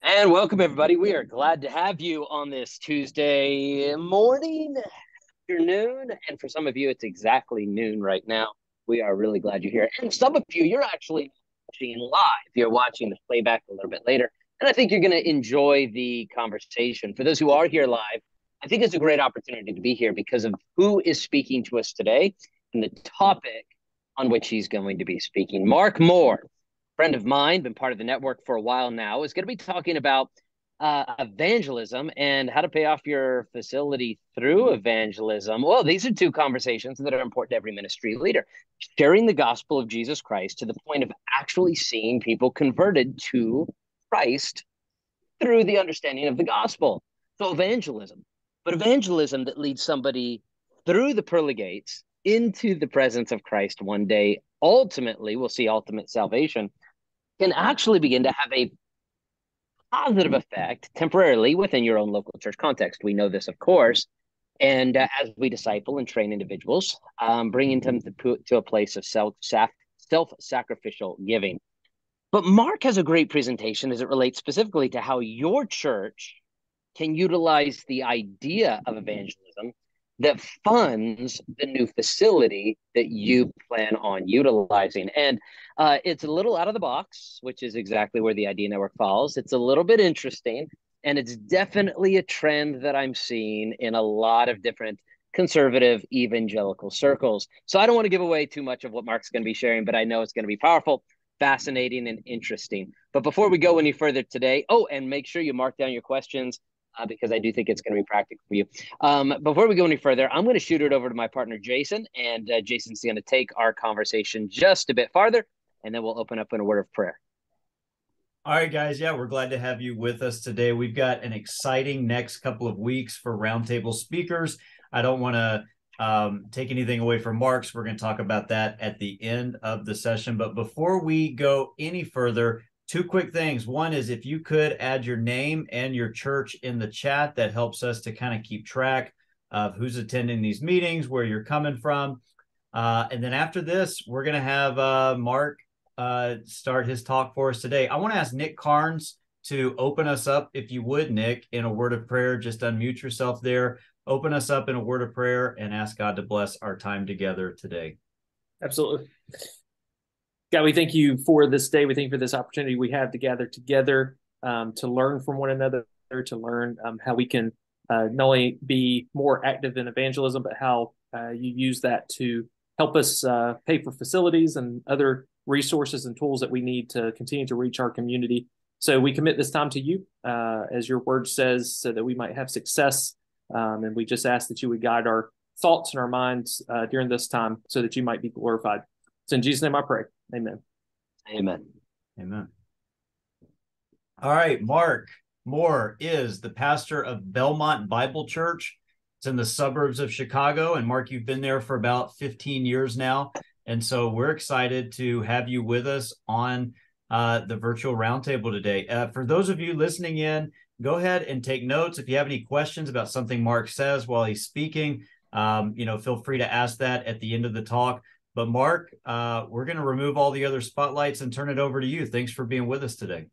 And welcome, everybody. We are glad to have you on this Tuesday morning, afternoon. And for some of you, it's exactly noon right now. We are really glad you're here. And some of you, you're actually watching live. You're watching the playback a little bit later. And I think you're going to enjoy the conversation. For those who are here live, I think it's a great opportunity to be here because of who is speaking to us today and the topic on which he's going to be speaking. Mark Moore, friend of mine, been part of the network for a while now, is going to be talking about evangelism and how to pay off your facility through evangelism. Well, these are two conversations that are important to every ministry leader. Sharing the gospel of Jesus Christ to the point of actually seeing people converted to Christ through the understanding of the gospel. So evangelism, but evangelism that leads somebody through the pearly gates into the presence of Christ one day, ultimately, we'll see ultimate salvation, can actually begin to have a positive effect temporarily within your own local church context. We know this, of course. And as we disciple and train individuals, bringing them to a place of self-sacrificial giving. But Mark has a great presentation as it relates specifically to how your church can utilize the idea of evangelism that funds the new facility that you plan on utilizing. And it's a little out of the box, which is exactly where the Idea Network falls. It's a little bit interesting, and it's definitely a trend that I'm seeing in a lot of different conservative evangelical circles. So I don't want to give away too much of what Mark's going to be sharing, but I know it's going to be powerful, fascinating, and interesting. But before we go any further today, and make sure you mark down your questions because I do think it's going to be practical for you. Before we go any further, I'm going to shoot it over to my partner, Jason, and Jason's going to take our conversation just a bit farther, and then we'll open up in a word of prayer. All right, guys. Yeah, we're glad to have you with us today. We've got an exciting next couple of weeks for roundtable speakers. I don't want to take anything away from Mark's. We're going to talk about that at the end of the session. But before we go any further, two quick things. One is if you could add your name and your church in the chat, that helps us to kind of keep track of who's attending these meetings, where you're coming from. And then after this, we're going to have Mark start his talk for us today. I want to ask Nick Carnes to open us up, if you would, Nick, in a word of prayer. Just unmute yourself there. Open us up in a word of prayer and ask God to bless our time together today. Absolutely. God, we thank you for this day. We thank you for this opportunity we have to gather together to learn from one another, to learn how we can not only be more active in evangelism, but how you use that to help us pay for facilities and other resources and tools that we need to continue to reach our community. So we commit this time to you, as your word says, so that we might have success. And we just ask that you would guide our thoughts and our minds during this time so that you might be glorified. So in Jesus' name I pray. Amen. Amen. Amen. All right. Mark Moore is the pastor of Belmont Bible Church. It's in the suburbs of Chicago. And Mark, you've been there for about 15 years now. And so we're excited to have you with us on the virtual roundtable today. For those of you listening in, go ahead and take notes. If you have any questions about something Mark says while he's speaking, feel free to ask that at the end of the talk. But Mark, we're going to remove all the other spotlights and turn it over to you. Thanks for being with us today.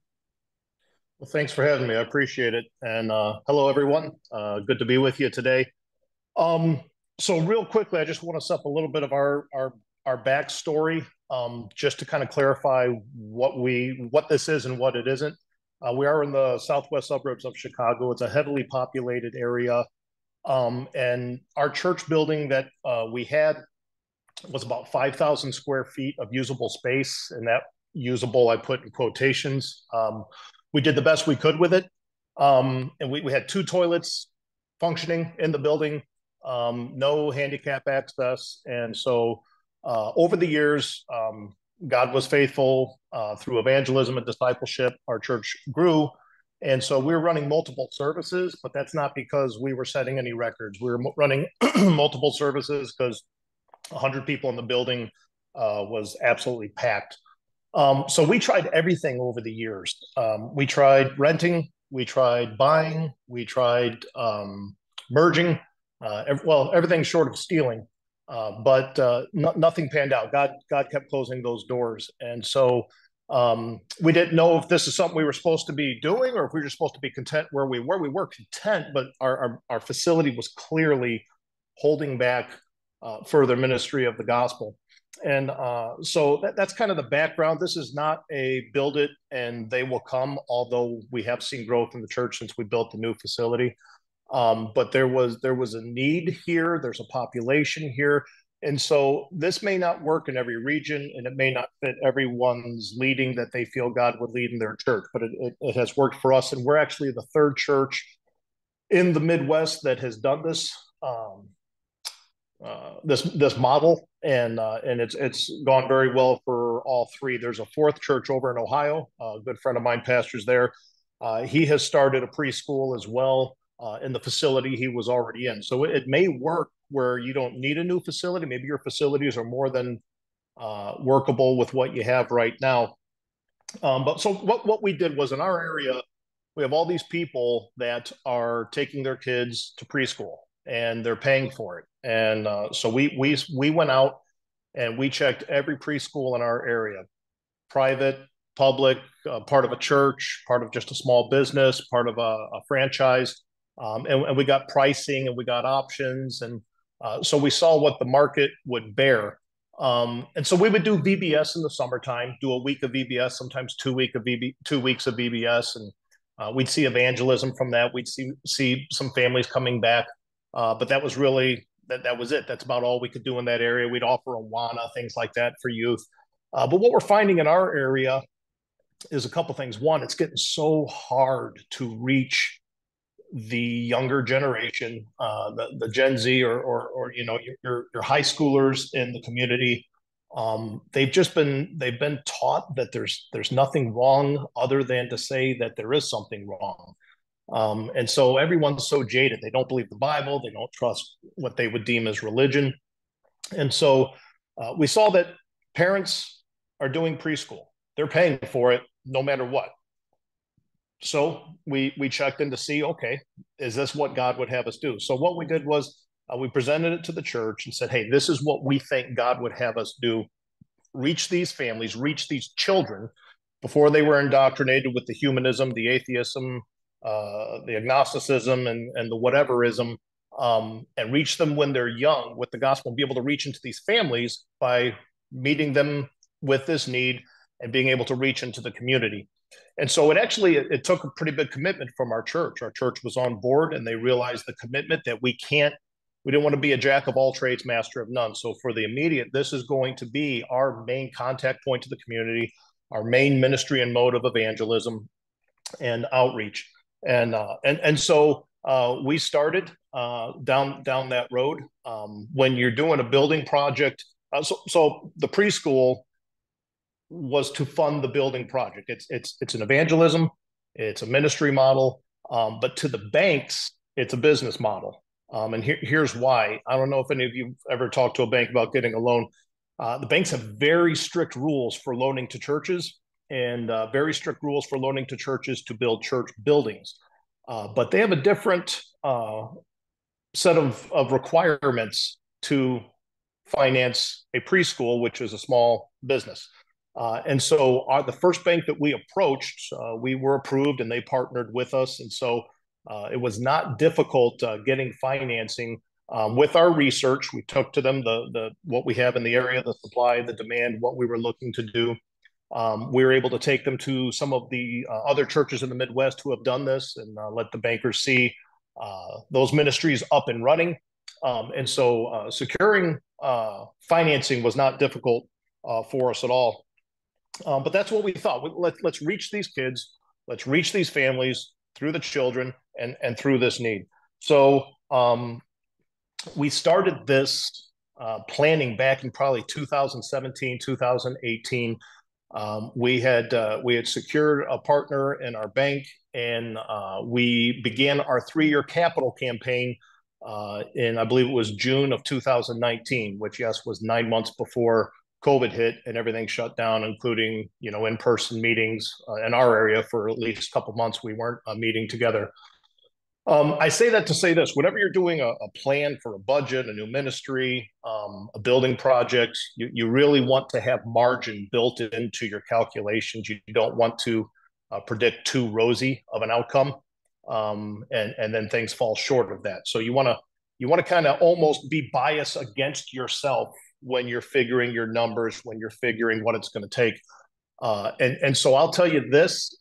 Well, thanks for having me. I appreciate it. And hello, everyone. Good to be with you today. So real quickly, I just want to set up a little bit of our backstory, just to kind of clarify what this is and what it isn't. We are in the southwest suburbs of Chicago. It's a heavily populated area. And our church building that we had was about 5,000 square feet of usable space. And that usable, I put in quotations. We did the best we could with it. And we had 2 toilets functioning in the building, no handicap access. And so over the years, God was faithful through evangelism and discipleship. Our church grew. And so we were running multiple services, but that's not because we were setting any records. We were running multiple services because 100 people in the building was absolutely packed. So we tried everything over the years. We tried renting, we tried buying, we tried merging, everything short of stealing. but nothing panned out. God kept closing those doors, and so we didn't know if this is something we were supposed to be doing or if we were supposed to be content where we were. We were content, but our facility was clearly holding back further ministry of the gospel. And so that's kind of the background. This is not a build it and they will come, although we have seen growth in the church since we built the new facility. But there was a need here. There's a population here. And so this may not work in every region, and it may not fit everyone's leading that they feel God would lead in their church, but it has worked for us. And we're actually the third church in the Midwest that has done this this model, and it's gone very well for all three. There's a fourth church over in Ohio. A good friend of mine pastors there. He has started a preschool as well in the facility he was already in. So it may work where you don't need a new facility. Maybe your facilities are more than workable with what you have right now. But so what we did was in our area, we have all these people that are taking their kids to preschool and they're paying for it. And so we went out and we checked every preschool in our area, private, public, part of a church, part of just a small business, part of a franchise. And we got pricing and we got options. And so we saw what the market would bear. And so we would do VBS in the summertime, do a week of VBS, sometimes 2 weeks of VBS. And we'd see evangelism from that. We'd see some families coming back. But that was really, that was it. That's about all we could do in that area. We'd offer Awana, things like that for youth. But what we're finding in our area is a couple things. One, it's getting so hard to reach the younger generation, the Gen Z or you know your high schoolers in the community. They've been taught that there's nothing wrong other than to say that there is something wrong. And so everyone's so jaded. They don't believe the Bible. They don't trust what they would deem as religion. And so we saw that parents are doing preschool. They're paying for it no matter what. So we checked in to see, okay, is this what God would have us do? So what we did was we presented it to the church and said, hey, this is what we think God would have us do. Reach these families, reach these children before they were indoctrinated with the humanism, the atheism, the agnosticism, and the whateverism, and reach them when they're young with the gospel and be able to reach into these families by meeting them with this need and being able to reach into the community. And so it took a pretty big commitment from our church. Our church was on board and they realized the commitment that we didn't want to be a jack of all trades, master of none. So for the immediate, this is going to be our main contact point to the community, our main ministry and mode of evangelism and outreach. And so we started down that road. When you're doing a building project, so the preschool was to fund the building project. It's an evangelism, it's a ministry model, but to the banks, it's a business model. And here's why. I don't know if any of you ever talked to a bank about getting a loan. The banks have very strict rules for loaning to churches and very strict rules for loaning to churches to build church buildings. But they have a different set of requirements to finance a preschool, which is a small business. And so the first bank that we approached, we were approved and they partnered with us. And so it was not difficult getting financing. With our research, we took to them what we have in the area, the supply, the demand, what we were looking to do. We were able to take them to some of the other churches in the Midwest who have done this and let the bankers see those ministries up and running. And so securing financing was not difficult for us at all. But that's what we thought. Let's reach these kids, let's reach these families through the children and through this need. So we started this planning back in probably 2017, 2018. We had secured a partner in our bank, and we began our 3-year capital campaign in, I believe it was June of 2019, which, yes, was 9 months before COVID hit and everything shut down, including, in-person meetings in our area for at least a couple months. We weren't meeting together. I say that to say this: whenever you're doing a plan for a budget, a new ministry, a building project, you really want to have margin built into your calculations. You don't want to predict too rosy of an outcome, and then things fall short of that. So you want to kind of almost be biased against yourself when you're figuring your numbers, when you're figuring what it's going to take. And so I'll tell you this.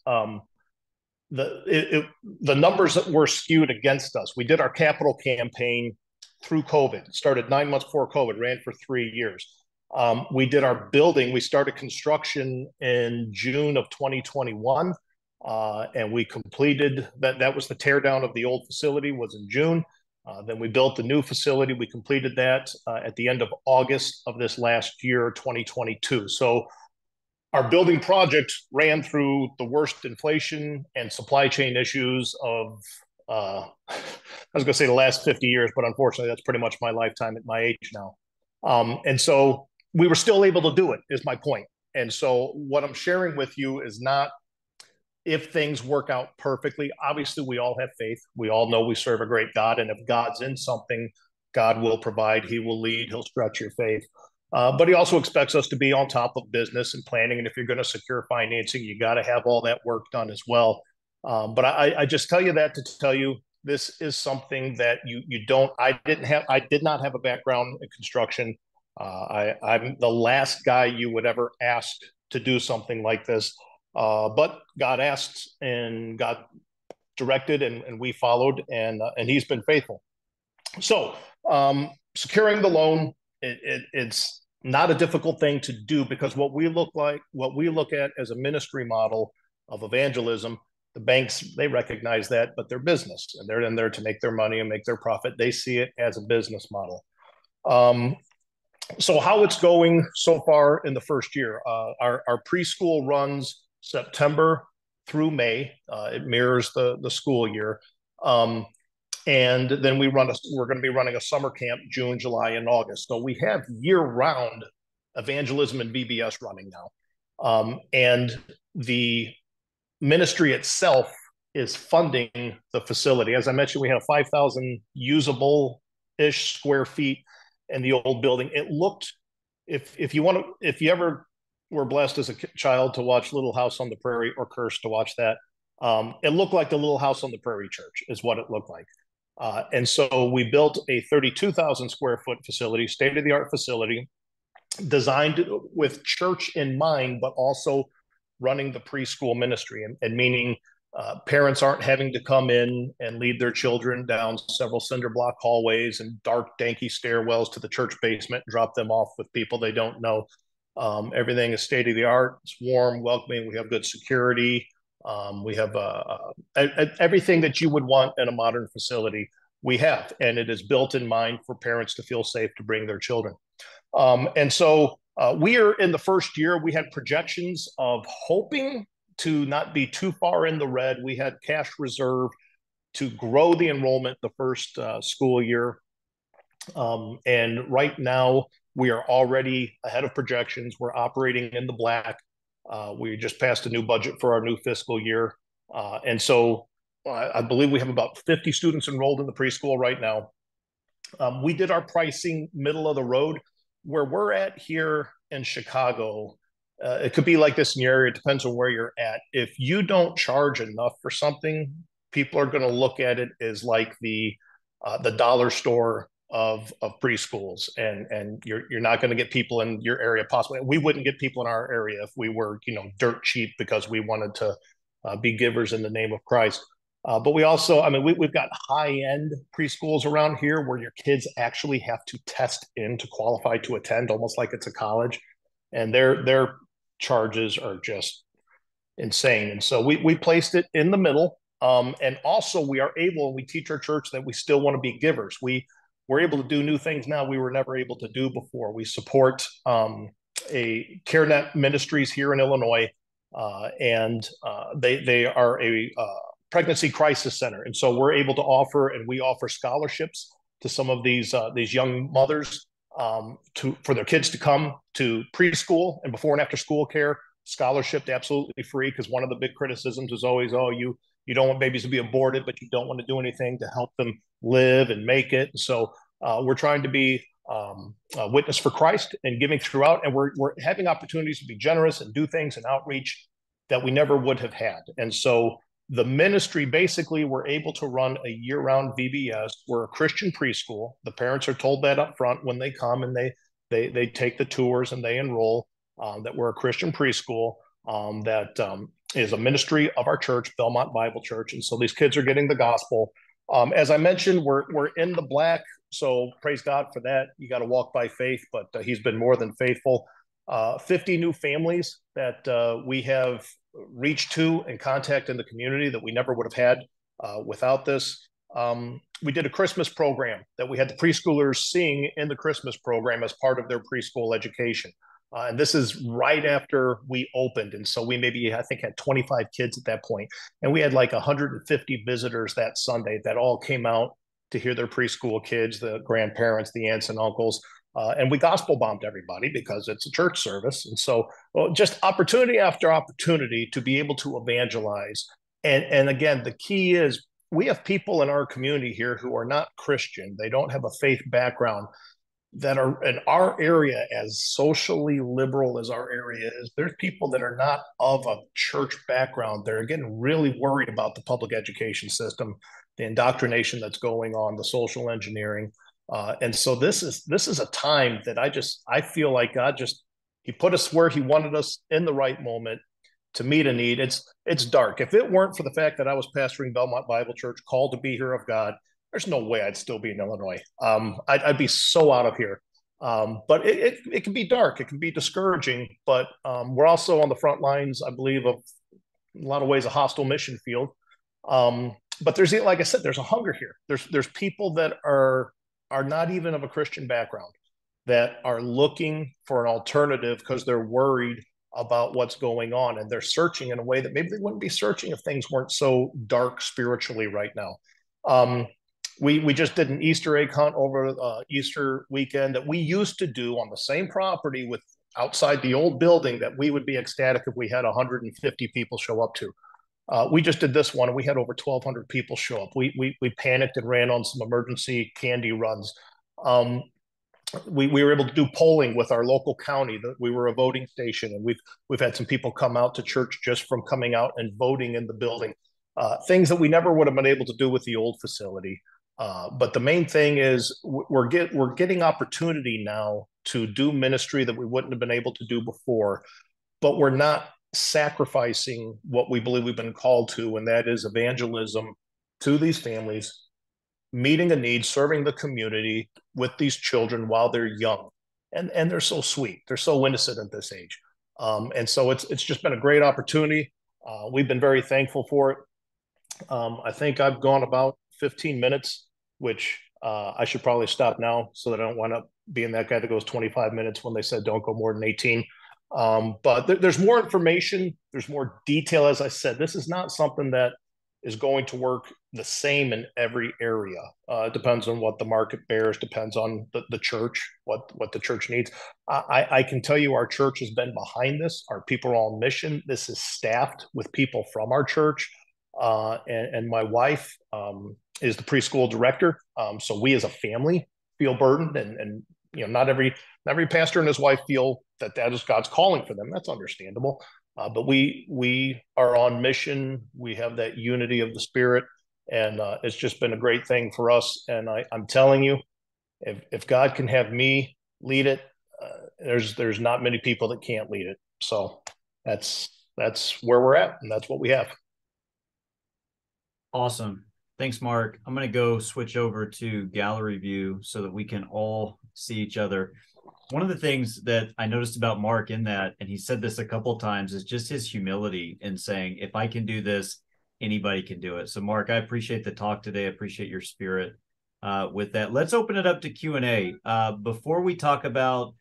The numbers that were skewed against us. We did our capital campaign through COVID. It started 9 months before COVID, ran for 3 years. We did our building. We started construction in June of 2021, and we completed that. That was the tear down of the old facility, was in June. Then we built the new facility. We completed that at the end of August of this last year, 2022. So our building project ran through the worst inflation and supply chain issues of, I was going to say the last 50 years, but unfortunately, that's pretty much my lifetime at my age now. And so we were still able to do it, is my point. And so what I'm sharing with you is not if things work out perfectly. Obviously, we all have faith. We all know we serve a great God. And if God's in something, God will provide, He will lead, He'll stretch your faith. But He also expects us to be on top of business and planning. And if you're going to secure financing, you got to have all that work done as well. But I just tell you that to tell you this is something that you don't. I did not have a background in construction. I'm the last guy you would ever ask to do something like this. But God asked and God directed, and we followed, and He's been faithful. So securing the loan, it's not a difficult thing to do, because what we look at as a ministry model of evangelism, the banks, they recognize that, but they're business and they're in there to make their money and make their profit. They see it as a business model. So how it's going so far in the first year, our preschool runs September through May. It mirrors the school year. And then we're going to be running a summer camp June, July, and August. So we have year-round evangelism and VBS running now. And the ministry itself is funding the facility. As I mentioned, we have 5,000 usable-ish square feet in the old building. It looked, if you ever were blessed as a child to watch Little House on the Prairie, or cursed to watch that, it looked like the Little House on the Prairie church is what it looked like. And so we built a 32,000 square foot facility, state-of-the-art facility, designed with church in mind, but also running the preschool ministry, and meaning parents aren't having to come in and lead their children down several cinder block hallways and dark, danky stairwells to the church basement and drop them off with people they don't know. Everything is state-of-the-art. It's warm, welcoming. We have good security. We have everything that you would want in a modern facility. We have, and it is built in mind for parents to feel safe to bring their children. And so we are in the first year. We had projections of hoping to not be too far in the red. We had cash reserve to grow the enrollment the first school year. And right now we are already ahead of projections. We're operating in the black. We just passed a new budget for our new fiscal year. And so I believe we have about 50 students enrolled in the preschool right now. We did our pricing middle of the road. Where we're at here in Chicago, it could be like this in your area. It depends on where you're at. If you don't charge enough for something, people are going to look at it as like the dollar store of preschools, and you're not going to get people in your area. Possibly, we wouldn't get people in our area if we were dirt cheap because we wanted to be givers in the name of Christ. But we also, I mean, we've got high-end preschools around here where your kids actually have to test in to qualify to attend, almost like it's a college, and their charges are just insane. And so we placed it in the middle. And also we teach our church that we still want to be givers. We're able to do new things now we were never able to do before. We support a CareNet Ministries here in Illinois, and they are a pregnancy crisis center, and so we're able to offer scholarships to some of these young mothers for their kids to come to preschool and before and after school care. Scholarship absolutely free, because one of the big criticisms is always, oh, you you don't want babies to be aborted, but you don't want to do anything to help them live and make it. So we're trying to be a witness for Christ and giving throughout, and we're having opportunities to be generous and do things and outreach that we never would have had. And so the ministry, basically, we're able to run a year-round VBS. We're a Christian preschool. The parents are told that up front when they come and they take the tours and they enroll, that we're a Christian preschool, that is a ministry of our church, Belmont Bible Church. And so these kids are getting the gospel. As I mentioned, we're in the black, so praise God for that. You got to walk by faith, but he's been more than faithful. 50 new families that we have reached to and contact in the community that we never would have had without this. We did a Christmas program that we had the preschoolers sing in the Christmas program as part of their preschool education. And this is right after we opened. And so we maybe, I think, had 25 kids at that point. And we had like 150 visitors that Sunday that all came out to hear their preschool kids, the grandparents, the aunts and uncles. And we gospel bombed everybody because it's a church service. And so just opportunity after opportunity to be able to evangelize. And again, the key is we have people in our community here who are not Christian. They don't have a faith background, that are in our area, as socially liberal as our area is. There's people that are not of a church background. They're getting really worried about the public education system, the indoctrination that's going on, the social engineering. And so this is a time that I feel like God he put us where he wanted us in the right moment to meet a need. It's dark. If it weren't for the fact that I was pastoring Belmont Bible Church, called to be here of God, there's no way I'd still be in Illinois. I'd be so out of here. But it can be dark. It can be discouraging. But we're also on the front lines, I believe, of in a lot of ways a hostile mission field. But there's, like I said, there's a hunger here. There's people that are not even of a Christian background that are looking for an alternative because they're worried about what's going on, and they're searching in a way that maybe they wouldn't be searching if things weren't so dark spiritually right now. We just did an Easter egg hunt over Easter weekend that we used to do on the same property with outside the old building that we would be ecstatic if we had 150 people show up to. We just did this one and we had over 1,200 people show up. We panicked and ran on some emergency candy runs. We were able to do polling with our local county. That we were a voting station, and we've had some people come out to church just from coming out and voting in the building. Things that we never would have been able to do with the old facility. But the main thing is we're getting opportunity now to do ministry that we wouldn't have been able to do before, but we're not sacrificing what we believe we've been called to, and that is evangelism to these families, meeting a need, serving the community with these children while they're young. And they're so sweet. They're so innocent at this age. And so it's just been a great opportunity. We've been very thankful for it. I think I've gone about 15 minutes, which I should probably stop now so that I don't wind up being that guy that goes 25 minutes when they said don't go more than 18. But there's more information. There's more detail. As I said, this is not something that is going to work the same in every area. It depends on what the market bears, depends on the church, what the church needs. I can tell you our church has been behind this. Our people are on mission. This is staffed with people from our church. And my wife is the preschool director. So we as a family feel burdened, and not every pastor and his wife feel that is God's calling for them. That's understandable. But we are on mission. We have that unity of the Spirit, and it's just been a great thing for us. And I'm telling you, if God can have me lead it, there's not many people that can't lead it. So that's where we're at, and that's what we have. Awesome. Thanks, Mark. I'm going to go switch over to gallery view so that we can all see each other. One of the things that I noticed about Mark in that, and he said this a couple of times, is just his humility in saying, if I can do this, anybody can do it. So Mark, I appreciate the talk today. I appreciate your spirit with that. Let's open it up to Q&A. Before we talk about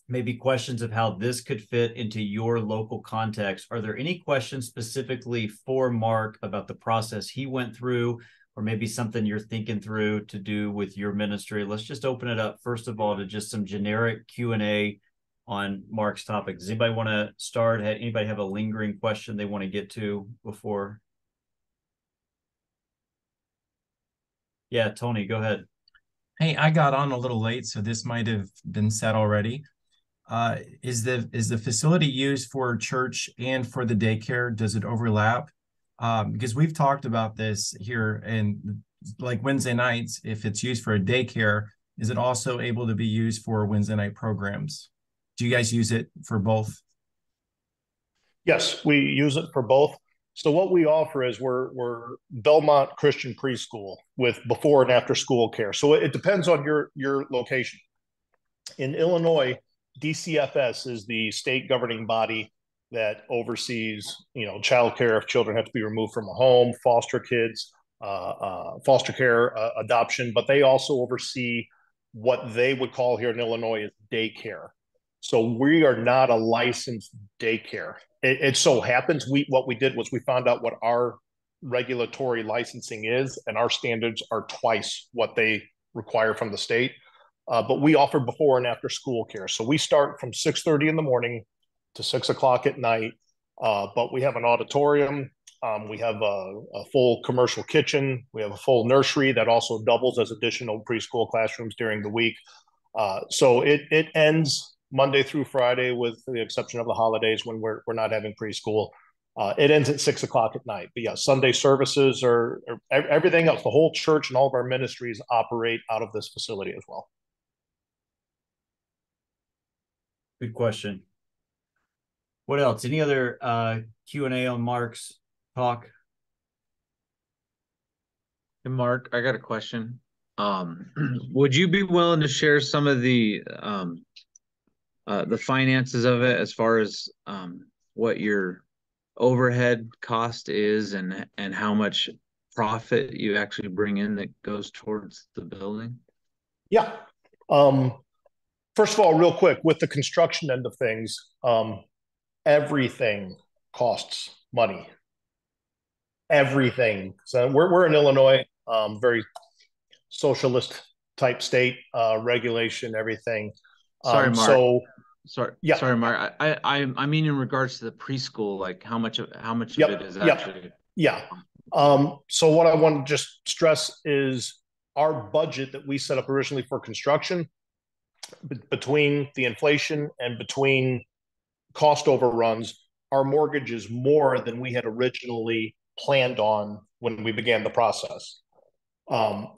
maybe questions of how this could fit into your local context, are there any questions specifically for Mark about the process he went through, or maybe something you're thinking through to do with your ministry? Let's just open it up, first of all, to just some generic Q&A on Mark's topic. Does anybody want to start? Anybody have a lingering question they want to get to before Yeah, Tony, go ahead. Hey, I got on a little late, so this might have been said already. Is the facility used for church and for the daycare? Does it overlap? Because we've talked about this here, and like Wednesday nights, if it's used for a daycare, is it also able to be used for Wednesday night programs? Do you guys use it for both? Yes, we use it for both. So what we offer is we're Belmont Christian Preschool with before and after school care. So it depends on your location. In Illinois, DCFS is the state governing body that oversees, child care if children have to be removed from a home, foster kids, foster care, adoption, but they also oversee what they would call here in Illinois is daycare. So we are not a licensed daycare. It so happens what we did was we found out what our regulatory licensing is, and our standards are twice what they require from the state. But we offer before and after school care. So we start from 6:30 in the morning to 6 o'clock at night. But we have an auditorium. We have a full commercial kitchen. We have a full nursery that also doubles as additional preschool classrooms during the week. So it ends Monday through Friday, with the exception of the holidays when we're not having preschool. It ends at 6 o'clock at night. But yeah, Sunday services are everything else. The whole church and all of our ministries operate out of this facility as well. Good question. What else? Any other Q&A on Mark's talk? And Mark, I got a question. Would you be willing to share some of the finances of it, as far as what your overhead cost is, and how much profit you actually bring in that goes towards the building? Yeah. First of all, real quick, with the construction end of things, everything costs money. Everything. So we're in Illinois, very socialist type state, regulation, everything. Sorry, Mark. Sorry, yeah. Sorry, Mark. I mean, in regards to the preschool, like how much of it is actually? Yeah. So what I want to just stress is our budget that we set up originally for construction, between the inflation and between cost overruns, our mortgage is more than we had originally planned on when we began the process.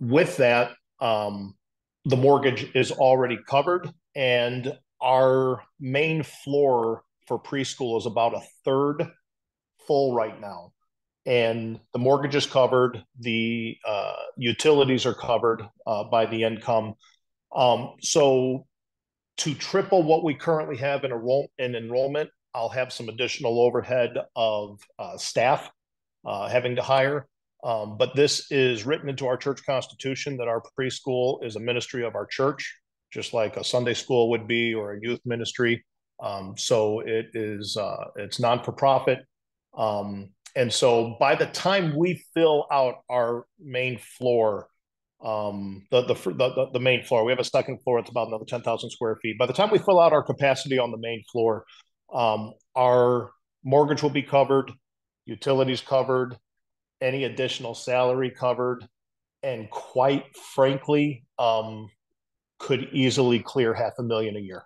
With that, the mortgage is already covered, and our main floor for preschool is about a third full right now. And the mortgage is covered, the utilities are covered by the income. So to triple what we currently have in enrollment, I'll have some additional overhead of staff having to hire. But this is written into our church constitution that our preschool is a ministry of our church, just like a Sunday school would be, or a youth ministry. So it's non-for-profit. And so by the time we fill out our main floor, the main floor, we have a second floor. It's about another 10,000 square feet. By the time we fill out our capacity on the main floor, our mortgage will be covered, utilities covered, any additional salary covered, and quite frankly, could easily clear $500,000 a year,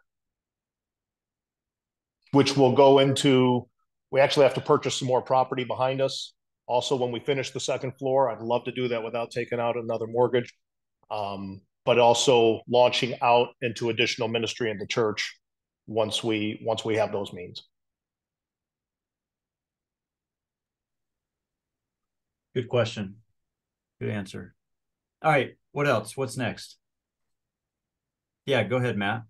which will go into. We actually have to purchase some more property behind us. Also, when we finish the second floor, I'd love to do that without taking out another mortgage, but also launching out into additional ministry in the church once we have those means. Good question. Good answer. All right. What else? What's next? Yeah, go ahead, Matt. I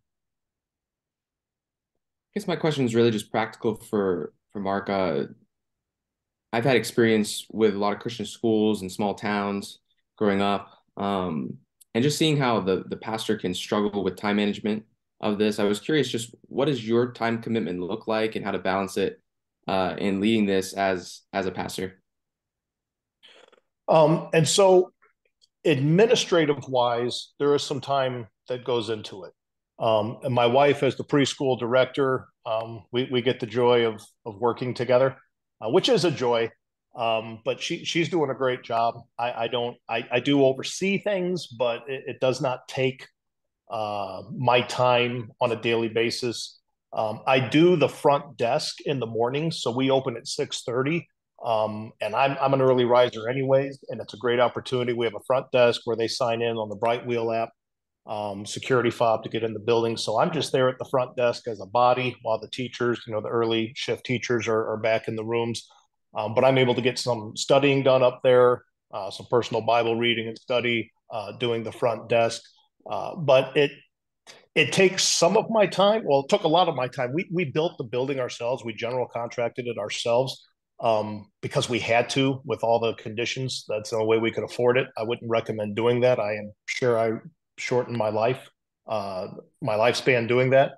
guess my question is really just practical for Mark. I've had experience with a lot of Christian schools in small towns growing up, and just seeing how the pastor can struggle with time management of this. I was curious, just what does your time commitment look like, and how to balance it in leading this as a pastor? And so administrative wise, there is some time that goes into it. And my wife, as the preschool director, we get the joy of working together, which is a joy. But she's doing a great job. I do oversee things, but it does not take my time on a daily basis. I do the front desk in the morning, so we open at 6:30. And I'm an early riser anyways, and it's a great opportunity. We have a front desk where they sign in on the Brightwheel app, security fob to get in the building. So I'm just there at the front desk as a body while the teachers, the early shift teachers are back in the rooms. But I'm able to get some studying done up there, some personal Bible reading and study, doing the front desk. But it takes some of my time. Well, it took a lot of my time. We built the building ourselves. We general contracted it ourselves, because we had to with all the conditions. That's the only way we could afford it. I wouldn't recommend doing that. I am sure I shortened my lifespan doing that.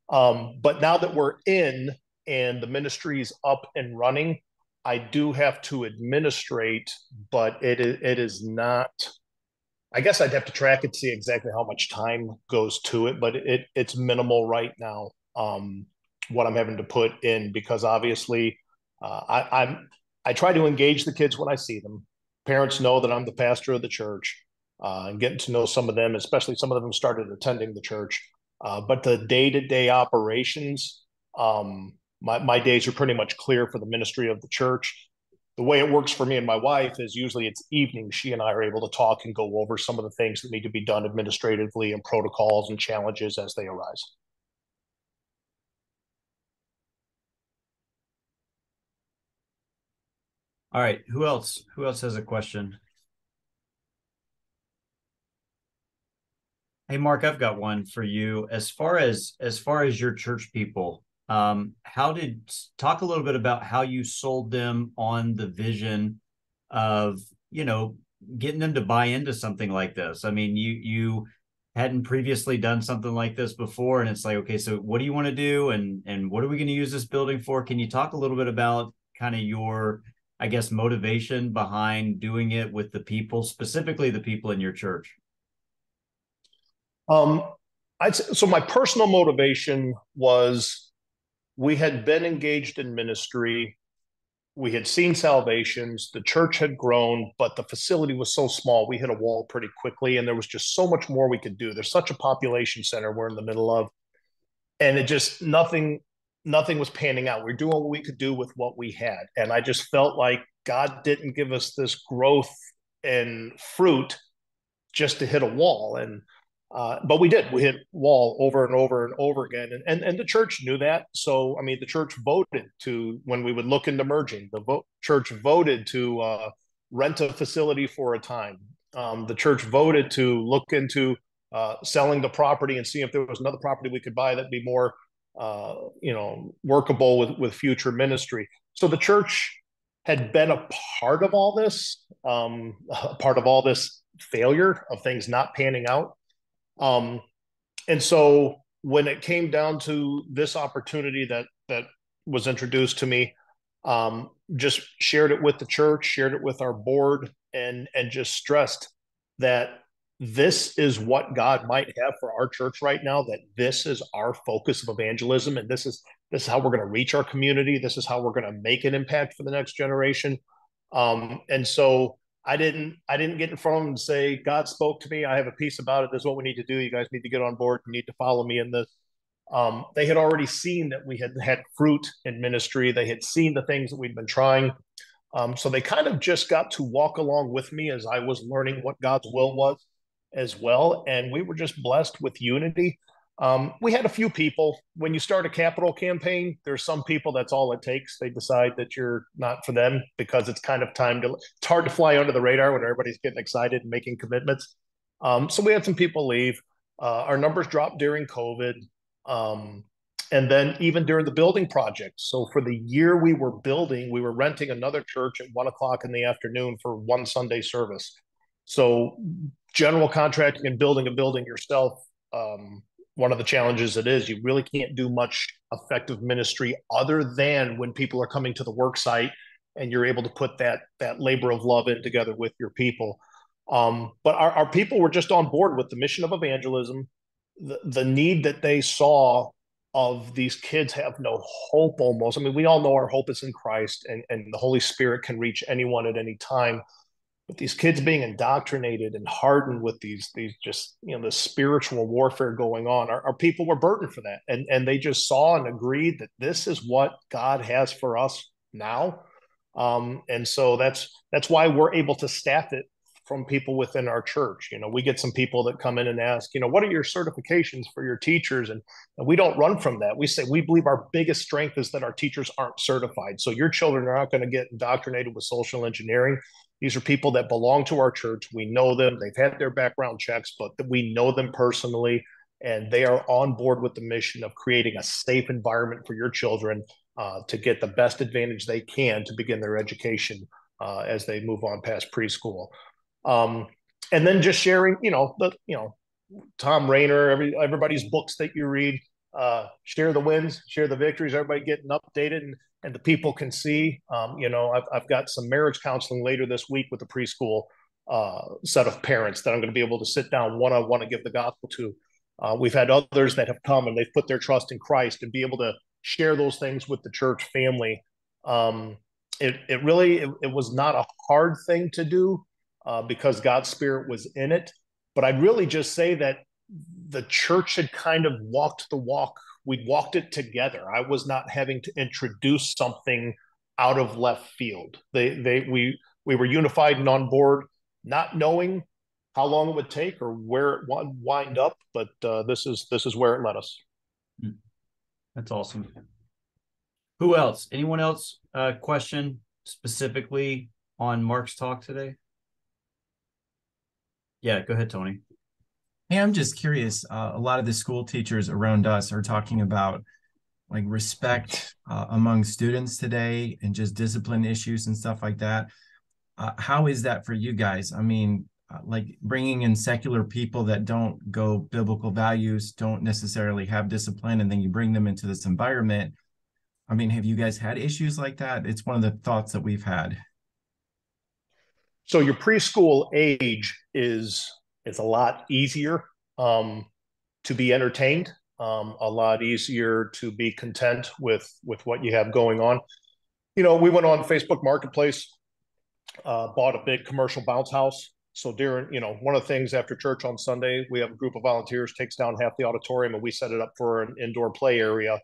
But now that we're in and the ministry's up and running, I do have to administrate, but it is not. I guess I'd have to track it to see exactly how much time goes to it, but it's minimal right now. What I'm having to put in, because obviously, I try to engage the kids when I see them. Parents know that I'm the pastor of the church, and getting to know some of them, especially some of them started attending the church. But the day-to-day operations, my days are pretty much clear for the ministry of the church. The way it works for me and my wife is usually it's evening. She and I are able to talk and go over some of the things that need to be done administratively and protocols and challenges as they arise. All right. Who else? Who else has a question? Hey, Mark, I've got one for you. As far as your church people, talk a little bit about how you sold them on the vision of, getting them to buy into something like this. I mean, you hadn't previously done something like this before, and it's like, okay, so what do you want to do, and what are we going to use this building for? Can you talk a little bit about kind of your, I guess, motivation behind doing it with the people, specifically the people in your church? Um, so my personal motivation was we had been engaged in ministry. We had seen salvations. The church had grown, but the facility was so small. We hit a wall pretty quickly, and there was just so much more we could do. There's such a population center we're in the middle of, and it just nothing was panning out. We are doing what we could do with what we had, and I just felt like God didn't give us this growth and fruit just to hit a wall. And but we did. We hit wall over and over and over again, and the church knew that. So I mean, the church voted to, when we would look into merging. Church voted to rent a facility for a time. The church voted to look into selling the property and see if there was another property we could buy that'd be more, workable with future ministry. So the church had been a part of all this, a part of all this failure of things not panning out. Um, and so when it came down to this opportunity that was introduced to me, just shared it with the church, shared it with our board, and just stressed that this is what God might have for our church right now, that this is our focus of evangelism, and this is how we're going to reach our community. This is how we're going to make an impact for the next generation. And so I didn't get in front of them and say, God spoke to me. I have a piece about it. This is what we need to do. You guys need to get on board. You need to follow me in this. They had already seen that we had fruit in ministry. They had seen the things that we'd been trying. So they kind of just got to walk along with me as I was learning what God's will was as well. And we were just blessed with unity. We had a few people. When you start a capital campaign, there's some people that's all it takes. They decide that you're not for them because it's kind of time to, it's hard to fly under the radar when everybody's getting excited and making commitments. So we had some people leave. Our numbers dropped during COVID. And then even during the building project. So for the year we were building, we were renting another church at 1 o'clock in the afternoon for one Sunday service. So general contracting and building a building yourself, one of the challenges it is, you really can't do much effective ministry other than when people are coming to the work site and you're able to put that labor of love in together with your people. But our people were just on board with the mission of evangelism, the need that they saw of these kids have no hope almost. I mean, we all know our hope is in Christ, and the Holy Spirit can reach anyone at any time. But these kids being indoctrinated and hardened with these just, the spiritual warfare going on, our people were burdened for that. And they just saw and agreed that this is what God has for us now. And so that's why we're able to staff it from people within our church. We get some people that come in and ask, what are your certifications for your teachers? And we don't run from that. We say we believe our biggest strength is that our teachers aren't certified. So your children are not going to get indoctrinated with social engineering. These are people that belong to our church. We know them. They've had their background checks, but we know them personally, and they are on board with the mission of creating a safe environment for your children to get the best advantage they can to begin their education as they move on past preschool. And then just sharing, Tom Rayner, everybody's books that you read, share the wins, share the victories, everybody getting updated, and the people can see. I've got some marriage counseling later this week with the preschool set of parents that I'm going to be able to sit down one-on-one and give the gospel to. We've had others that have come and they've put their trust in Christ and be able to share those things with the church family. It was not a hard thing to do because God's Spirit was in it. But I'd really just say that the church had kind of walked the walk. We'd walked it together. I was not having to introduce something out of left field. We were unified and on board, not knowing how long it would take or where it would wind up, but this is where it led us. That's awesome. Who else? Anyone else question specifically on Mark's talk today? Yeah, go ahead, Tony. Hey, I'm just curious. A lot of the school teachers around us are talking about like respect among students today and just discipline issues and stuff like that. How is that for you guys? I mean, like bringing in secular people that don't go biblical values, don't necessarily have discipline, and then you bring them into this environment. I mean, have you guys had issues like that? It's one of the thoughts that we've had. So your preschool age is a lot easier to be entertained, a lot easier to be content with what you have going on. We went on Facebook Marketplace, bought a big commercial bounce house. So during, one of the things after church on Sunday, we have a group of volunteers takes down half the auditorium and we set it up for an indoor play area.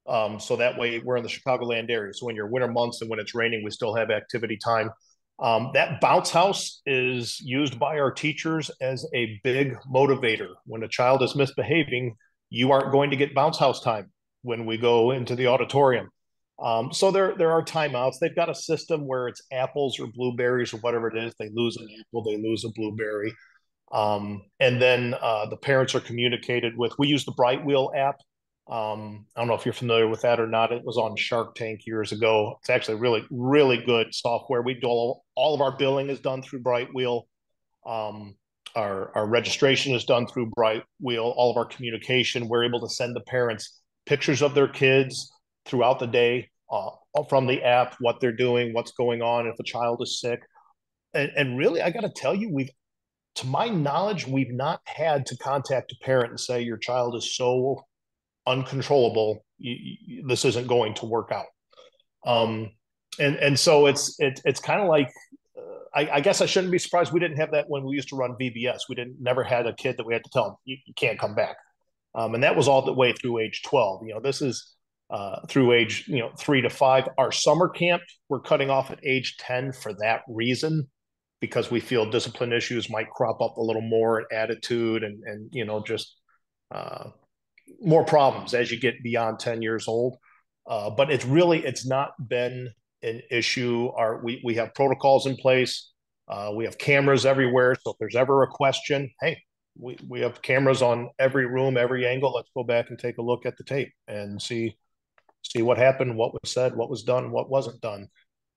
So that way we're in the Chicagoland area. So when you're winter months and when it's raining, we still have activity time. That bounce house is used by our teachers as a big motivator. When a child is misbehaving, you aren't going to get bounce house time when we go into the auditorium. So there are timeouts. They've got a system where it's apples or blueberries or whatever it is. They lose an apple, they lose a blueberry. And then the parents are communicated with. We use the Bright Wheel app. I don't know if you're familiar with that or not. It was on Shark Tank years ago. It's actually really, really good software. We do all of our billing is done through Bright Wheel. Our registration is done through Bright Wheel. All of our communication, we're able to send the parents pictures of their kids throughout the day from the app, what they're doing, what's going on, if a child is sick. And really, I got to tell you, to my knowledge, we've not had to contact a parent and say, your child is so uncontrollable, this isn't going to work out. And so it's kind of like, I guess I shouldn't be surprised we didn't have that when we used to run VBS. We never had a kid that we had to tell them, you can't come back. And that was all the way through age 12. This is through age 3 to 5. Our summer camp, we're cutting off at age 10 for that reason, because we feel discipline issues might crop up a little more, and attitude and just more problems as you get beyond 10 years old. But it's not been an issue. We have protocols in place. We have cameras everywhere. So if there's ever a question, hey, we have cameras on every room, every angle. Let's go back and take a look at the tape and see what happened, what was said, what was done, what wasn't done.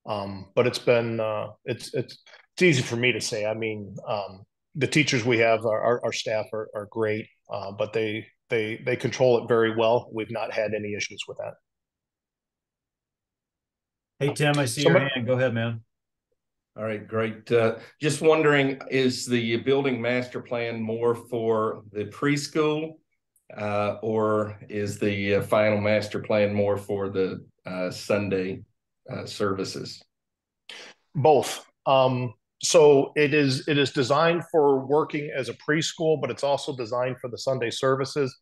But it's been it's easy for me to say. I mean, the teachers we have, our staff are great, but they control it very well. We've not had any issues with that. Hey, Tim, I see your hand. Go ahead, man. All right, great. Just wondering, is the building master plan more for the preschool or is the final master plan more for the Sunday services? Both. So it is designed for working as a preschool, but it's also designed for the Sunday services.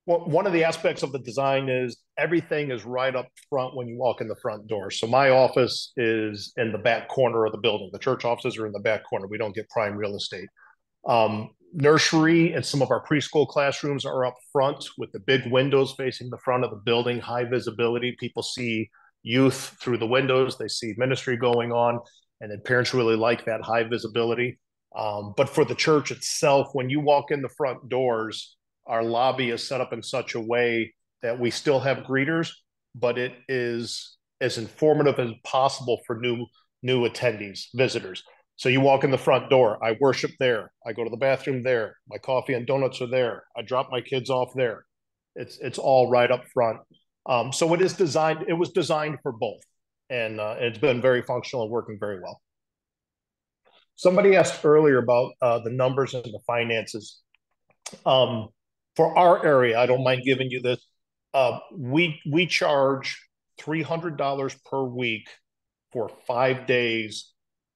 Well, one of the aspects of the design is everything is right up front when you walk in the front door. So my office is in the back corner of the building. The church offices are in the back corner. We don't get prime real estate. Nursery and some of our preschool classrooms are up front with the big windows facing the front of the building, high visibility. People see youth through the windows, they see ministry going on, and then parents really like that high visibility. But for the church itself, when you walk in the front doors, our lobby is set up in such a way that we still have greeters, but it is as informative as possible for new attendees, visitors. So you walk in the front door, I worship there, I go to the bathroom there, my coffee and donuts are there, I drop my kids off there. It's all right up front. So it was designed for both, and it's been very functional and working very well. Somebody asked earlier about the numbers and the finances. For our area, I don't mind giving you this. We charge $300 per week for 5 days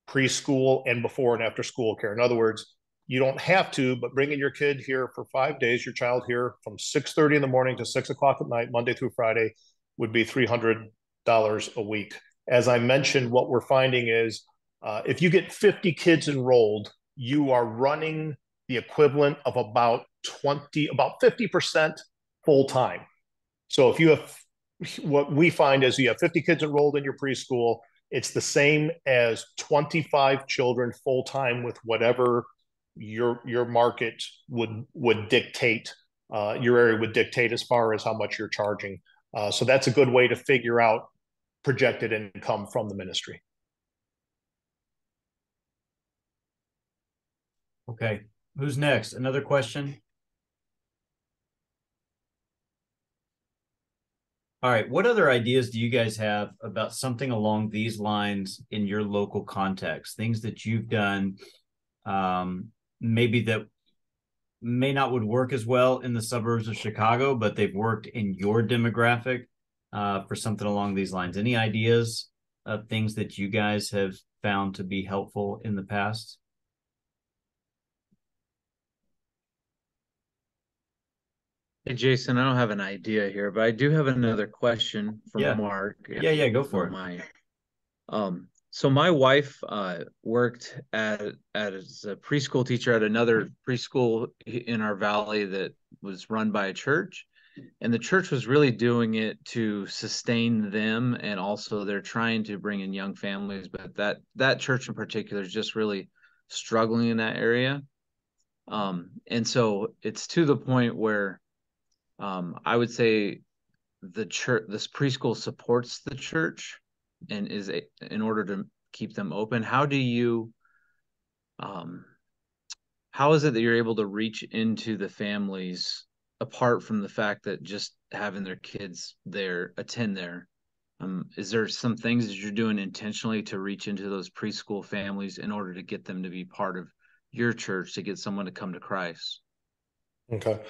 preschool and before and after school care. In other words, you don't have to, but bringing your kid here for 5 days, your child here from 6:30 in the morning to 6 o'clock at night, Monday through Friday, would be $300 a week. As I mentioned, what we're finding is if you get 50 kids enrolled, you are running the equivalent of about 50% full time. So if you have, what we find is you have 50 kids enrolled in your preschool, it's the same as 25 children full time with whatever your market would dictate, your area would dictate as far as how much you're charging. So that's a good way to figure out projected income from the ministry. Okay, who's next? Another question? All right, what other ideas do you guys have about something along these lines in your local context? Things that you've done, maybe that may not would work as well in the suburbs of Chicago, but they've worked in your demographic for something along these lines. Any ideas of things that you guys have found to be helpful in the past? Hey, Jason, I don't have an idea here, but I do have another question for Mark. Yeah, go for it. So my wife worked as a preschool teacher at another preschool in our valley that was run by a church, and the church was really doing it to sustain them, and also they're trying to bring in young families, but that church in particular is just really struggling in that area. And so it's to the point where I would say the church, this preschool supports the church and in order to keep them open. How is it that you're able to reach into the families apart from the fact that just having their kids there attend there? Is there some things that you're doing intentionally to reach into those preschool families in order to get them to be part of your church, to get someone to come to Christ? Okay.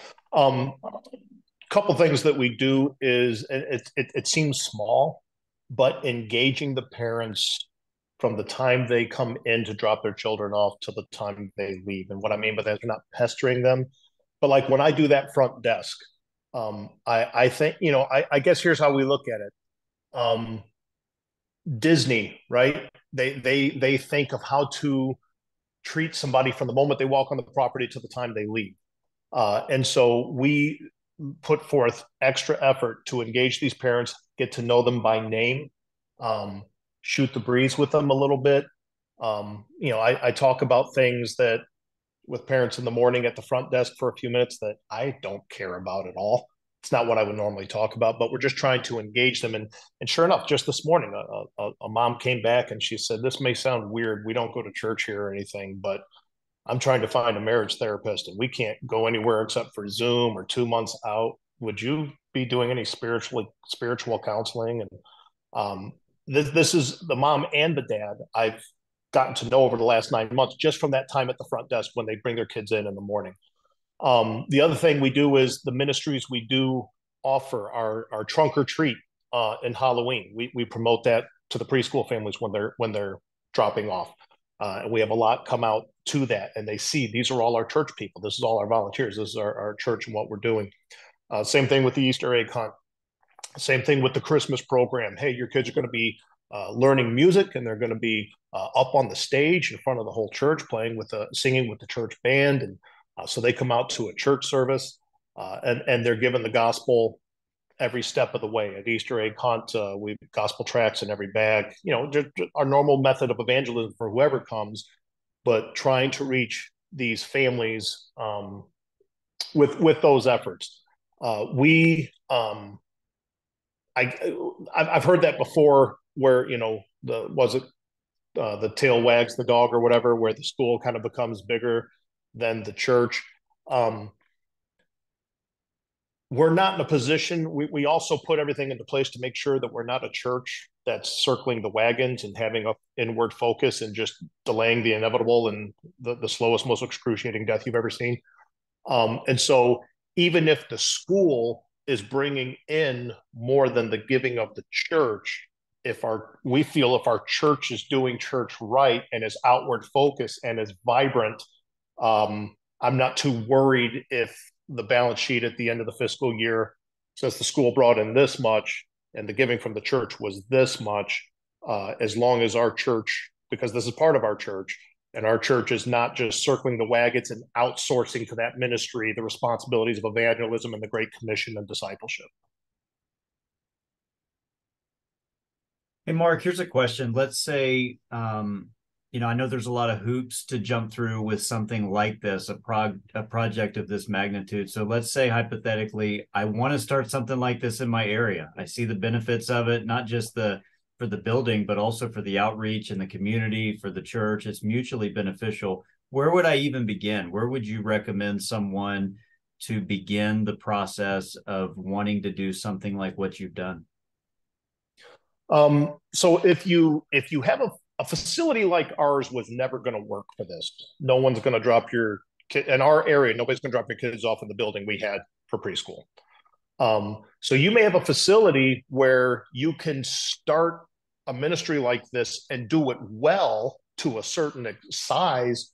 Couple things that we do is it seems small, but engaging the parents from the time they come in to drop their children off to the time they leave. And what I mean by that is we're not pestering them, but like when I do that front desk, I think, I guess here's how we look at it. Disney, right? They think of how to treat somebody from the moment they walk on the property to the time they leave. And so we put forth extra effort to engage these parents, get to know them by name, shoot the breeze with them a little bit. I talk about things that with parents in the morning at the front desk for a few minutes that I don't care about at all. It's not what I would normally talk about, but we're just trying to engage them. And sure enough, just this morning, a mom came back and she said, "This may sound weird. We don't go to church here or anything, but I'm trying to find a marriage therapist and we can't go anywhere except for Zoom or 2 months out. Would you be doing any spiritual counseling?" And this is the mom and the dad I've gotten to know over the last 9 months, just from that time at the front desk when they bring their kids in the morning. The other thing we do is the ministries we do offer our trunk or treat in Halloween. We promote that to the preschool families when they're dropping off. And we have a lot come out to that, and they see these are all our church people. This is all our volunteers. This is our church and what we're doing. Same thing with the Easter egg hunt. Same thing with the Christmas program. Hey, your kids are going to be learning music, and they're going to be up on the stage in front of the whole church, singing with the church band, and so they come out to a church service, and they're given the gospel every step of the way. At Easter egg hunt, we gospel tracts in every bag. Just our normal method of evangelism for whoever comes, but trying to reach these families with those efforts. I've heard that before, where the tail wags the dog or whatever, where the school kind of becomes bigger than the church. We're not in a position. We also put everything into place to make sure that we're not a church that's circling the wagons and having an inward focus and just delaying the inevitable and the slowest, most excruciating death you've ever seen. And so even if the school is bringing in more than the giving of the church, we feel if our church is doing church right and is outward focused and is vibrant, I'm not too worried if the balance sheet at the end of the fiscal year says the school brought in this much and the giving from the church was this much, as long as our church, because this is part of our church, and our church is not just circling the wagons and outsourcing to that ministry the responsibilities of evangelism and the Great Commission and discipleship. Hey, Mark, here's a question. Let's say, I know there's a lot of hoops to jump through with something like this, a project of this magnitude. So let's say hypothetically, I want to start something like this in my area. I see the benefits of it, not just for the building, but also for the outreach and the community, for the church. It's mutually beneficial. Where would I even begin? Where would you recommend someone to begin the process of wanting to do something like what you've done? So if you have a facility like ours was never going to work for this. No one's going to drop your kid in our area. Nobody's going to drop your kids off in the building we had for preschool. So you may have a facility where you can start a ministry like this and do it well to a certain size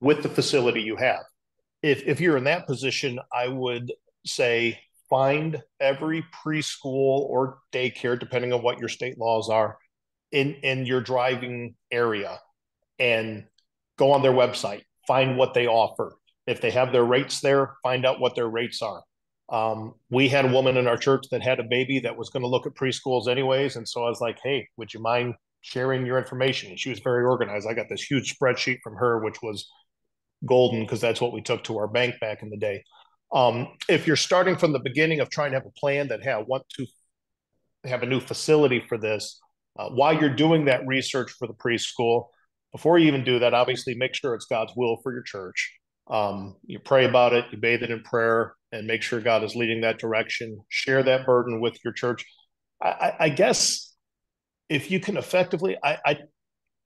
with the facility you have. If you're in that position, I would say find every preschool or daycare, depending on what your state laws are, in your driving area, and go on their website, find what they offer. If they have their rates there, find out what their rates are. We had a woman in our church that had a baby that was going to look at preschools anyways. And so I was like, hey, would you mind sharing your information? And she was very organized. I got this huge spreadsheet from her, which was golden because that's what we took to our bank back in the day. If you're starting from the beginning of trying to have a plan that, hey, I want to have a new facility for this, while you're doing that research for the preschool, before you even do that, obviously make sure it's God's will for your church. You pray about it, you bathe it in prayer, and make sure God is leading that direction. Share that burden with your church. I guess if you can effectively,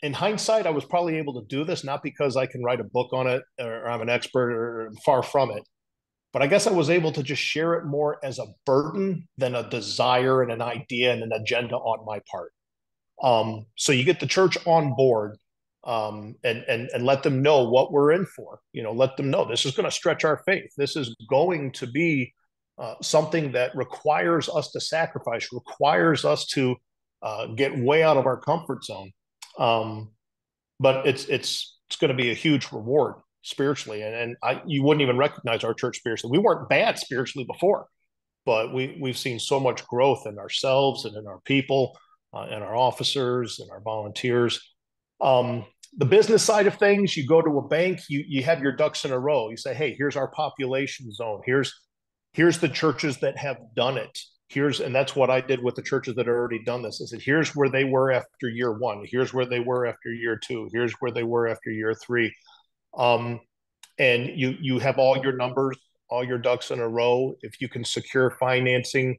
in hindsight, I was probably able to do this, not because I can write a book on it or I'm an expert, or far from it, but I guess I was able to just share it more as a burden than a desire and an idea and an agenda on my part. So you get the church on board, and let them know what we're in for. Let them know this is going to stretch our faith. This is going to be something that requires us to sacrifice, requires us to get way out of our comfort zone. But it's going to be a huge reward spiritually, and you wouldn't even recognize our church spiritually. We weren't bad spiritually before, but we've seen so much growth in ourselves and in our people, and our officers and our volunteers. The business side of things, you go to a bank, you have your ducks in a row. You say, hey, here's our population zone. Here's the churches that have done it. And that's what I did with the churches that had already done this. I said, here's where they were after year one. Here's where they were after year two. Here's where they were after year three. And you have all your numbers, all your ducks in a row. If you can secure financing,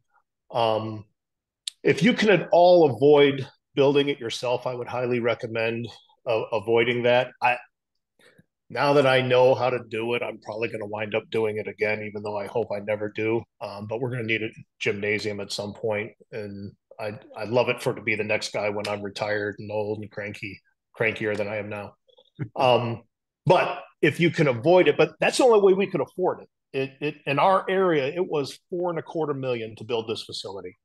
if you can at all avoid building it yourself, I would highly recommend avoiding that. Now that I know how to do it, I'm probably going to wind up doing it again, even though I hope I never do. But we're going to need a gymnasium at some point, and I'd love it for it to be the next guy when I'm retired and old and crankier than I am now. But if you can avoid it, but that's the only way we could afford it. It in our area, it was $4.25 million to build this facility.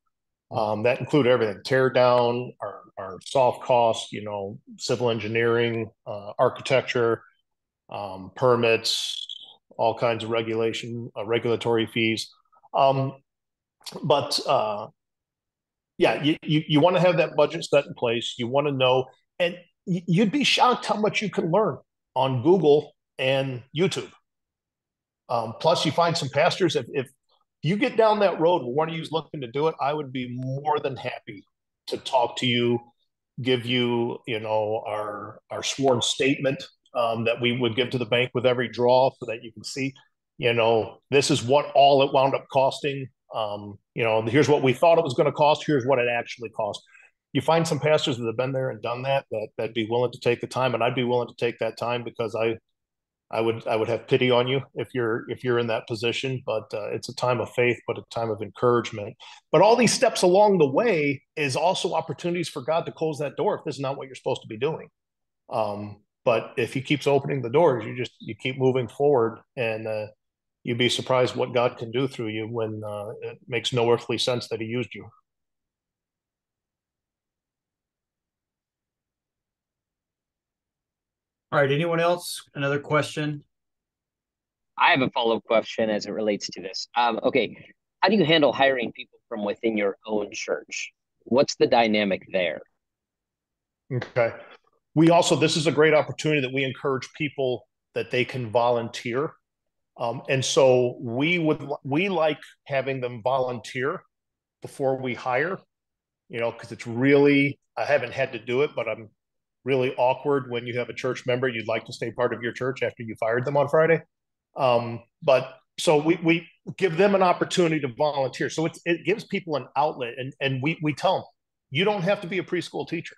That included everything: tear down, our soft costs, civil engineering, architecture, permits, all kinds of regulatory fees. But yeah, you want to have that budget set in place. You want to know, and you'd be shocked how much you can learn on Google and YouTube. Plus, you find some pastors. If you get down that road where one of you is looking to do it, I would be more than happy to talk to you, give you, our sworn statement that we would give to the bank with every draw, so that you can see, this is what all it wound up costing. Here's what we thought it was going to cost. Here's what it actually cost. You find some pastors that have been there and done that'd be willing to take the time, and I'd be willing to take that time, because I would have pity on you if you're in that position. But it's a time of faith, but a time of encouragement. But all these steps along the way is also opportunities for God to close that door if this is not what you're supposed to be doing. But if He keeps opening the doors, you keep moving forward, and you'd be surprised what God can do through you when it makes no earthly sense that He used you. All right. Anyone else? Another question? I have a follow-up question as it relates to this. Okay, how do you handle hiring people from within your own church? What's the dynamic there? Okay. This is a great opportunity that we encourage people that they can volunteer. And so we like having them volunteer before we hire, because it's really, I haven't had to do it, but I'm really awkward when you have a church member you'd like to stay part of your church after you fired them on Friday. But so we give them an opportunity to volunteer. So it gives people an outlet, and we tell them, you don't have to be a preschool teacher.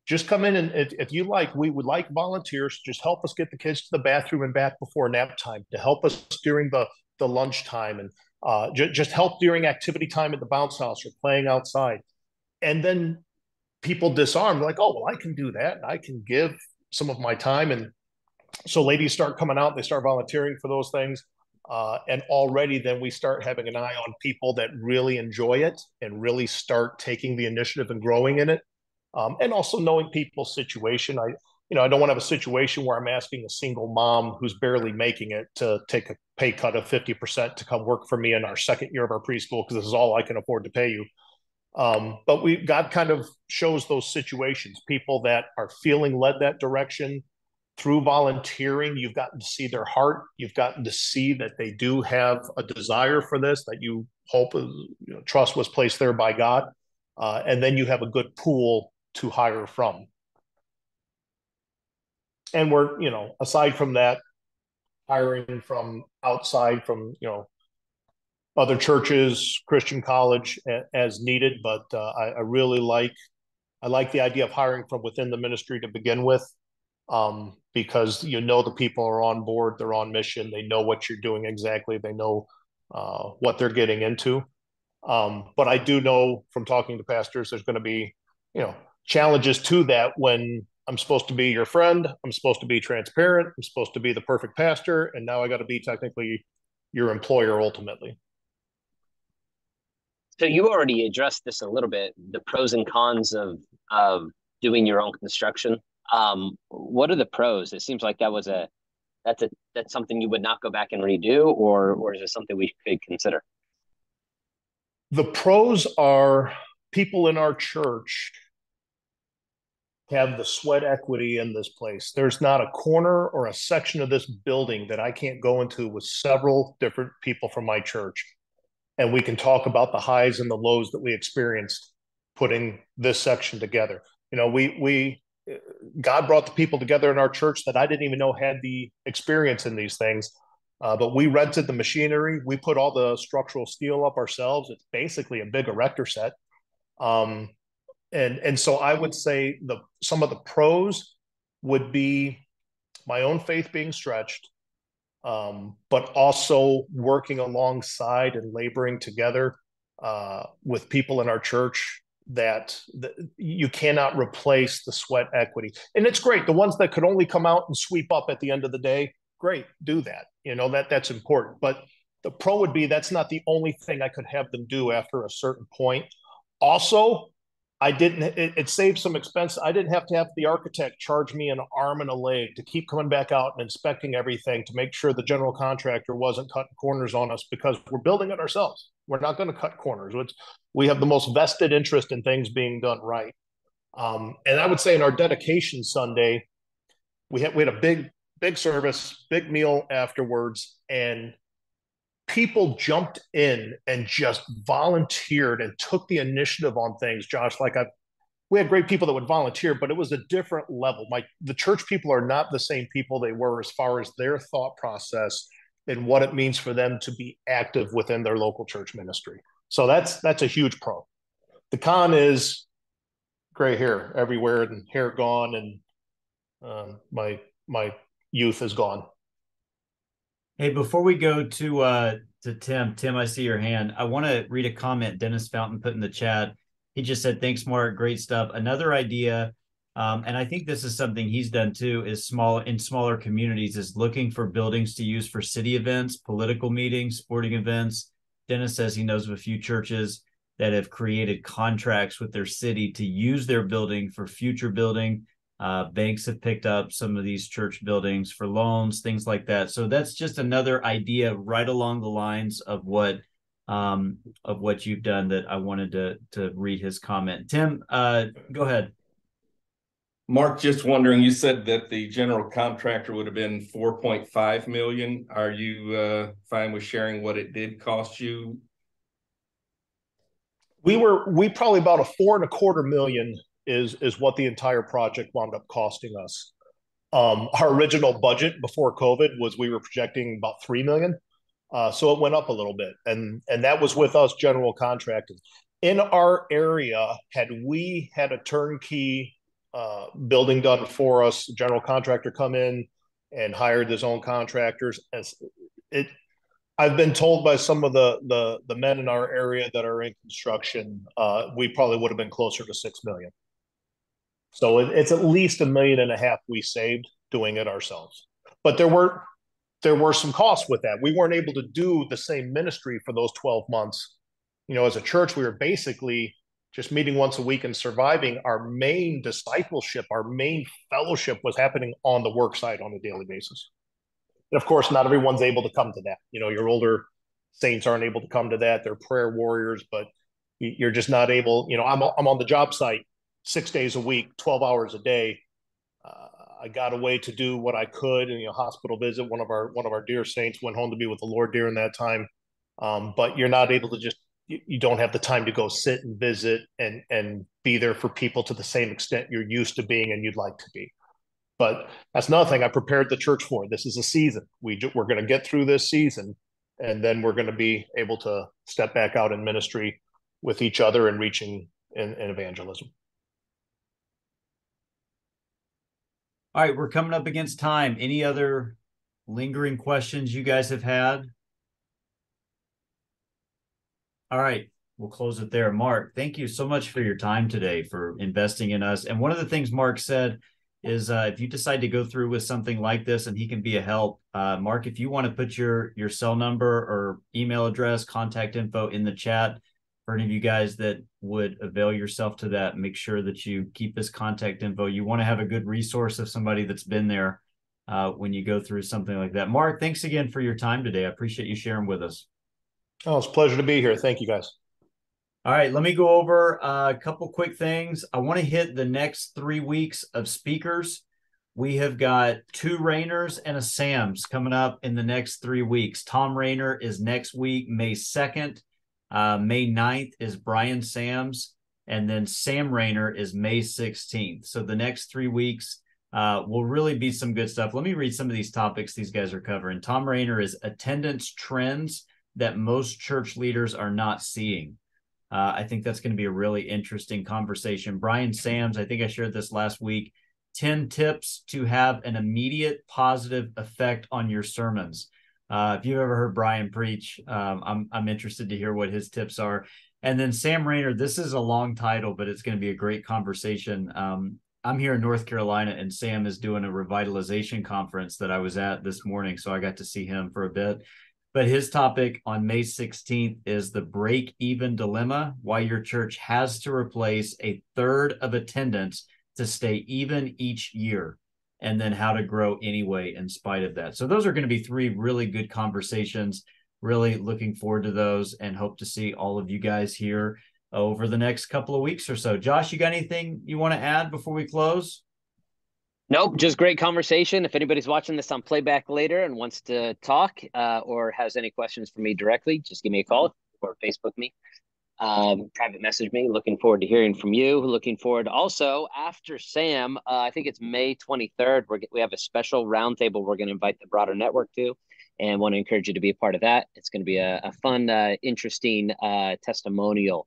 Just come in, and if you like, we would like volunteers. Just help us get the kids to the bathroom and back before nap time, to help us during the lunch time, and just help during activity time at the bounce house or playing outside. And then people disarm, like, oh, well, I can do that. I can give some of my time. And so ladies start coming out, they start volunteering for those things. And already then we start having an eye on people that really enjoy it and really start taking the initiative and growing in it. And also knowing people's situation. I don't want to have a situation where I'm asking a single mom who's barely making it to take a pay cut of 50% to come work for me in our second year of our preschool, because this is all I can afford to pay you. But God kind of shows those situations, people that are feeling led that direction through volunteering. You've gotten to see their heart. You've gotten to see that they do have a desire for this, that you hope, trust was placed there by God. And then you have a good pool to hire from. And we're, aside from that, hiring from outside, from, other churches, Christian college, as needed. But I really like the idea of hiring from within the ministry to begin with, because the people are on board, they're on mission, they know what you're doing exactly, they know what they're getting into. But I do know from talking to pastors, there's going to be, challenges to that when I'm supposed to be your friend, I'm supposed to be transparent, I'm supposed to be the perfect pastor, and now I got to be technically your employer ultimately. So you already addressed this a little bit, the pros and cons of doing your own construction. What are the pros? It seems like that's something you would not go back and redo, or is it something we could consider? The pros are, people in our church have the sweat equity in this place. There's not a corner or a section of this building that I can't go into with several different people from my church, and we can talk about the highs and the lows that we experienced putting this section together. We God brought the people together in our church that I didn't even know had the experience in these things. But we rented the machinery. We put all the structural steel up ourselves. It's basically a big erector set. And so I would say some of the pros would be my own faith being stretched, but also working alongside and laboring together with people in our church that you cannot replace the sweat equity. And it's great. The ones that could only come out and sweep up at the end of the day, great, do that. That's important. But the pro would be that's not the only thing I could have them do after a certain point. Also, it saved some expense. I didn't have to have the architect charge me an arm and a leg to keep coming back out and inspecting everything to make sure the general contractor wasn't cutting corners on us, because we're building it ourselves. We're not going to cut corners. We have the most vested interest in things being done right. And I would say in our dedication Sunday, we had a big service, big meal afterwards, and people jumped in and just volunteered and took the initiative on things. Josh, we had great people that would volunteer, but it was a different level. The church people are not the same people they were as far as their thought process and what it means for them to be active within their local church ministry. So that's a huge pro. The con is gray hair everywhere and hair gone, and my youth is gone. Hey, before we go to Tim, I see your hand. I want to read a comment Dennis Fountain put in the chat. He just said, "Thanks, Mark. Great stuff." Another idea, and I think this is something he's done too, is smaller communities, is looking for buildings to use for city events, political meetings, sporting events. Dennis says he knows of a few churches that have created contracts with their city to use their building for future building. Banks have picked up some of these church buildings for loans, things like that. So that's just another idea right along the lines of what you've done that I wanted to read his comment. Tim, go ahead. Mark, just wondering, you said that the general contractor would have been 4.5 million. Are you fine with sharing what it did cost you? We probably about a $4.25 million is what the entire project wound up costing us. Our original budget before COVID was we were projecting about 3 million. So it went up a little bit, and that was with us general contracting. In our area, had we had a turnkey building done for us, general contractor come in and hired his own contractors, I've been told by some of the men in our area that are in construction, we probably would have been closer to 6 million. So it's at least $1.5 million we saved doing it ourselves. But there were some costs with that. We weren't able to do the same ministry for those 12 months. As a church, we were basically just meeting once a week and surviving. Our main discipleship, our main fellowship was happening on the work site on a daily basis. And of course, not everyone's able to come to that. Your older saints aren't able to come to that. They're prayer warriors, but you're just not able. I'm on the job site 6 days a week, 12 hours a day. I got away to do what I could, and hospital visit. One of our dear saints went home to be with the Lord during that time. But you're not able to you don't have the time to go sit and visit and be there for people to the same extent you're used to being and you'd like to be. But that's another thing I prepared the church for. This is a season. We're going to get through this season, and then we're going to be able to step back out in ministry with each other and reaching in evangelism. All right, we're coming up against time. Any other lingering questions you guys have had? All right, we'll close it there. Mark, thank you so much for your time today, for investing in us. And one of the things Mark said is if you decide to go through with something like this and he can be a help, Mark, if you want to put your cell number or email address, contact info in the chat for any of you guys that would avail yourself to that, make sure that you keep this contact info. You want to have a good resource of somebody that's been there when you go through something like that. Mark, thanks again for your time today. I appreciate you sharing with us. Oh, it's a pleasure to be here. Thank you, guys. All right, let me go over a couple quick things. I want to hit the next 3 weeks of speakers. We have got 2 Rainers and a Sams coming up in the next 3 weeks. Tom Rayner is next week, May 2nd. May 9th is Brian Sams. And then Sam Rayner is May 16th. So the next 3 weeks will really be some good stuff. Let me read some of these topics these guys are covering. Tom Rayner is attendance trends that most church leaders are not seeing. I think that's going to be a really interesting conversation. Brian Sams, I think I shared this last week, 10 tips to have an immediate positive effect on your sermons. If you've ever heard Brian preach, I'm interested to hear what his tips are. And then Sam Rayner, this is a long title, but it's going to be a great conversation. I'm here in North Carolina, and Sam is doing a revitalization conference that I was at this morning, so I got to see him for a bit. But his topic on May 16th is the break-even dilemma, why your church has to replace a third of attendance to stay even each year, and then how to grow anyway in spite of that. So those are going to be 3 really good conversations. Really looking forward to those and hope to see all of you guys here over the next couple of weeks or so. Josh, you got anything you want to add before we close? Nope, just great conversation. If anybody's watching this on playback later and wants to talk or has any questions for me directly, just give me a call or Facebook me. Private message me. Looking forward to hearing from you. Looking forward also after Sam, I think it's May 23rd. We have a special roundtable we're going to invite the broader network to, and want to encourage you to be a part of that. It's going to be a fun, interesting testimonial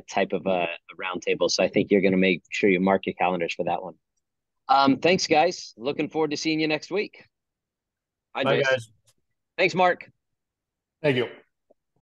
type of a roundtable. So I think you're going to make sure you mark your calendars for that one. Thanks, guys. Looking forward to seeing you next week. Bye, guys. Thanks, Mark. Thank you.